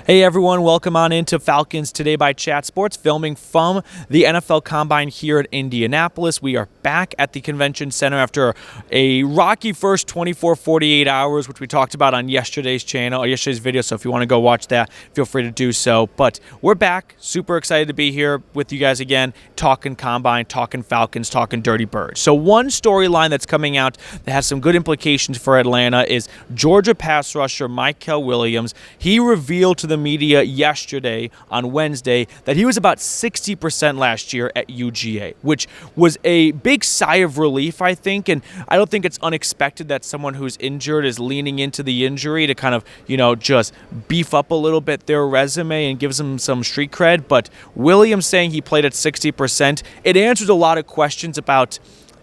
Hey everyone, welcome on into Falcons Today by Chat Sports, filming from the NFL Combine here at Indianapolis. We are back at the Convention Center after a rocky first 24-48 hours, which we talked about on yesterday's channel, or yesterday's video, so if you want to go watch that, feel free to do so. But we're back, super excited to be here with you guys again, talking Combine, talking Falcons, talking Dirty Birds. So one storyline that's coming out that has some good implications for Atlanta is Georgia pass rusher Mykel Williams. He revealed to the media yesterday on Wednesday that he was about 60% last year at UGA, which was a big sigh of relief, I think, and I don't think it's unexpected that someone who's injured is leaning into the injury to kind of, just beef up a little bit their resume and gives them some street cred. But Williams saying he played at 60%, it answers a lot of questions about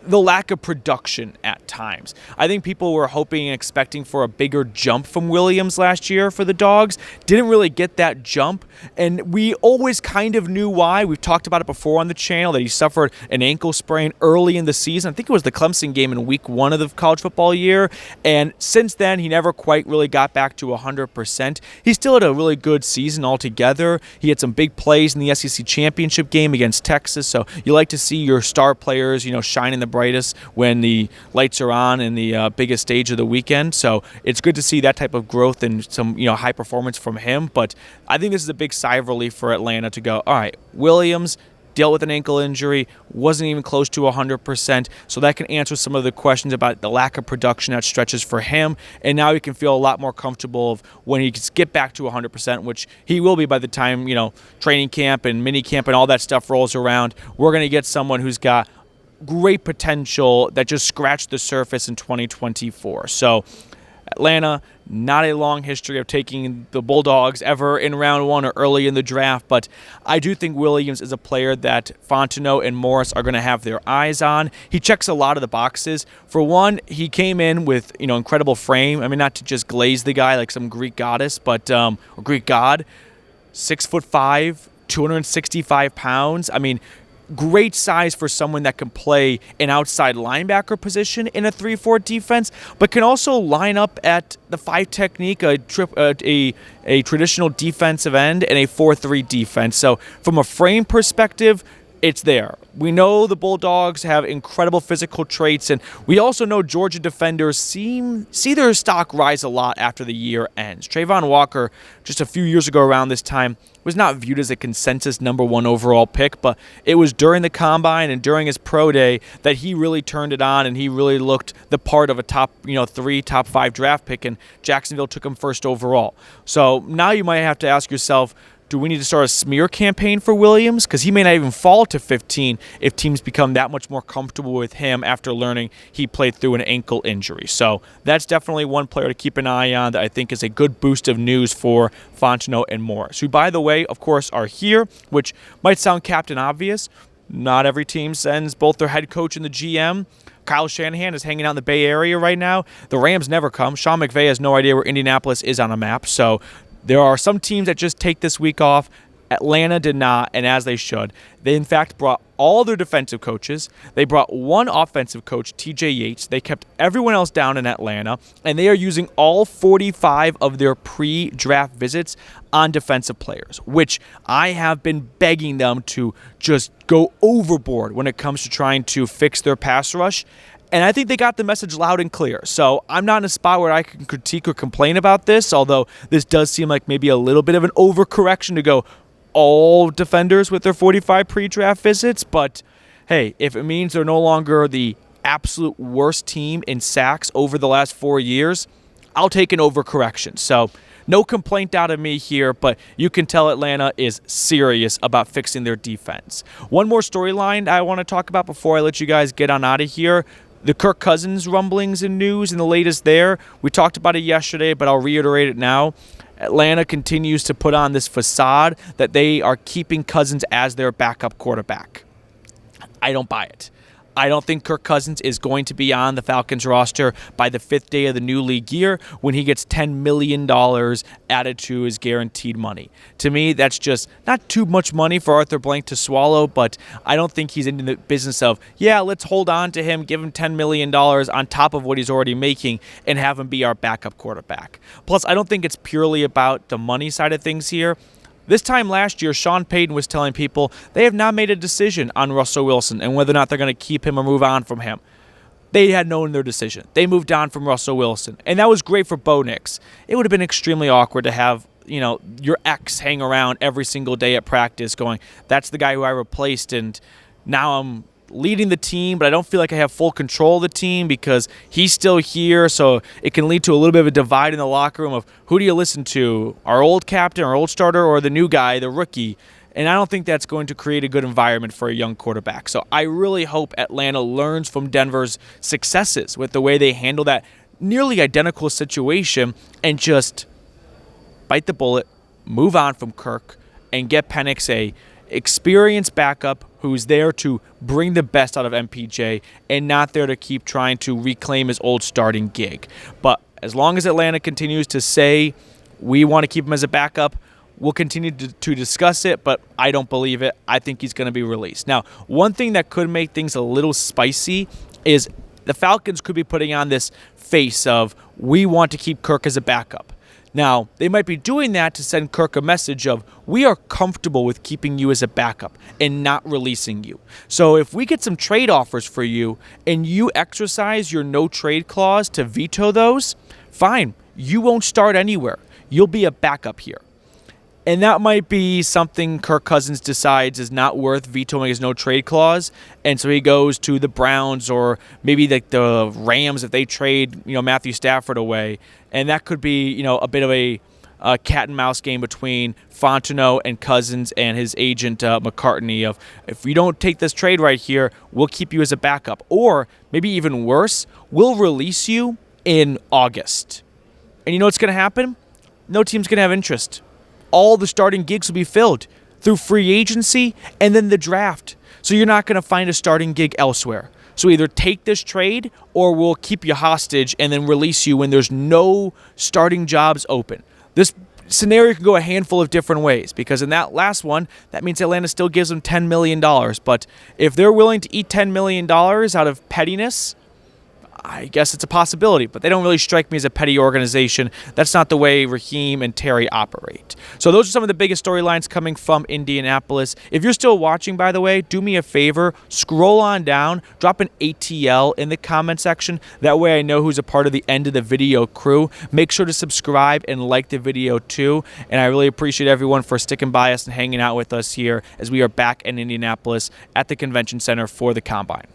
the lack of production at times. I think people were hoping and expecting for a bigger jump from Williams last year for the Dogs. Didn't really get that jump, and we always kind of knew why. We've talked about it before on the channel, that he suffered an ankle sprain early in the season. I think it was the Clemson game in week 1 of the college football year, and since then, he never quite really got back to 100%. He still had a really good season altogether. He had some big plays in the SEC championship game against Texas, so you like to see your star players, shining the brightest when the lights are on in the biggest stage of the weekend. So it's good to see that type of growth and some high performance from him. But I think this is a big sigh of relief for Atlanta to go, all right, Williams dealt with an ankle injury, wasn't even close to 100%, so that can answer some of the questions about the lack of production that stretches for him, and now he can feel a lot more comfortable of when he can get back to 100%, which he will be by the time, training camp and mini camp and all that stuff rolls around. We're going to get someone who's got great potential that just scratched the surface in 2024. So Atlanta, not a long history of taking the Bulldogs ever in round 1 or early in the draft, but I do think Williams is a player that Fontenot and Morris are going to have their eyes on. He checks a lot of the boxes. For one, he came in with incredible frame. I mean, not to just glaze the guy like some Greek goddess, but or Greek god. 6'5", 265 pounds. I mean, great size for someone that can play an outside linebacker position in a 3-4 defense, but can also line up at the 5 technique, a traditional defensive end, and a 4-3 defense. So from a frame perspective, it's there. We know the Bulldogs have incredible physical traits, and we also know Georgia defenders see their stock rise a lot after the year ends. Trayvon Walker, just a few years ago around this time, was not viewed as a consensus number 1 overall pick, but it was during the Combine and during his pro day that he really turned it on, and he really looked the part of a top 3, top 5 draft pick, and Jacksonville took him first overall. So now you might have to ask yourself, do we need to start a smear campaign for Williams? Because he may not even fall to 15 if teams become that much more comfortable with him after learning he played through an ankle injury. So that's definitely one player to keep an eye on that I think is a good boost of news for Fontenot and Morris, who, by the way, of course, are here, which might sound captain obvious. Not every team sends both their head coach and the GM. Kyle Shanahan is hanging out in the Bay Area right now. The Rams never come. Sean McVay has no idea where Indianapolis is on a map, so there are some teams that just take this week off. Atlanta did not, and as they should. They, in fact, brought all their defensive coaches. They brought one offensive coach, TJ Yates. They kept everyone else down in Atlanta, and they are using all 45 of their pre-draft visits on defensive players, which I have been begging them to just go overboard when it comes to trying to fix their pass rush. And I think they got the message loud and clear. So I'm not in a spot where I can critique or complain about this, although this does seem like maybe a little bit of an overcorrection to go all defenders with their 45 pre-draft visits. But, hey, if it means they're no longer the absolute worst team in sacks over the last 4 years, I'll take an overcorrection. So no complaint out of me here, but you can tell Atlanta is serious about fixing their defense. One more storyline I want to talk about before I let you guys get on out of here. The Kirk Cousins rumblings and news and the latest there. We talked about it yesterday, but I'll reiterate it now. Atlanta continues to put on this facade that they are keeping Cousins as their backup quarterback. I don't buy it. I don't think Kirk Cousins is going to be on the Falcons roster by the 5th day of the new league year when he gets $10 million added to his guaranteed money. To me, that's just not too much money for Arthur Blank to swallow, but I don't think he's in the business of, let's hold on to him, give him $10 million on top of what he's already making, and have him be our backup quarterback. Plus, I don't think it's purely about the money side of things here. This time last year, Sean Payton was telling people they have not made a decision on Russell Wilson and whether or not they're going to keep him or move on from him. They had known their decision. They moved on from Russell Wilson, and that was great for Bo Nix. It would have been extremely awkward to have, your ex hang around every single day at practice going, that's the guy who I replaced, and now I'm leading the team, but I don't feel like I have full control of the team because he's still here, so it can lead to a little bit of a divide in the locker room of who do you listen to, our old captain, our old starter, or the new guy, the rookie. And I don't think that's going to create a good environment for a young quarterback. So I really hope Atlanta learns from Denver's successes with the way they handle that nearly identical situation and just bite the bullet, move on from Kirk, and get Penix a experienced backup who's there to bring the best out of MPJ and not there to keep trying to reclaim his old starting gig. But as long as Atlanta continues to say we want to keep him as a backup, we'll continue to discuss it, but I don't believe it. I think he's going to be released. Now, one thing that could make things a little spicy is the Falcons could be putting on this face of we want to keep Kirk as a backup. Now, they might be doing that to send Kirk a message of, we are comfortable with keeping you as a backup and not releasing you. So if we get some trade offers for you and you exercise your no-trade clause to veto those, fine, you won't start anywhere. You'll be a backup here. And that might be something Kirk Cousins decides is not worth vetoing his no-trade clause, and so he goes to the Browns or maybe the Rams if they trade Matthew Stafford away, and that could be a bit of a cat and mouse game between Fontenot and Cousins and his agent McCartney of, if you don't take this trade right here, we'll keep you as a backup, or maybe even worse, we'll release you in August. And you know what's going to happen? No team's going to have interest. All the starting gigs will be filled through free agency and then the draft. So you're not going to find a starting gig elsewhere. So either take this trade or we'll keep you hostage and then release you when there's no starting jobs open. This scenario can go a handful of different ways because in that last one, that means Atlanta still gives them $10 million. But if they're willing to eat $10 million out of pettiness, I guess it's a possibility, but they don't really strike me as a petty organization. That's not the way Raheem and Terry operate. So those are some of the biggest storylines coming from Indianapolis. If you're still watching, by the way, do me a favor, scroll on down, drop an ATL in the comment section. That way I know who's a part of the end of the video crew. Make sure to subscribe and like the video too. And I really appreciate everyone for sticking by us and hanging out with us here as we are back in Indianapolis at the Convention Center for the Combine.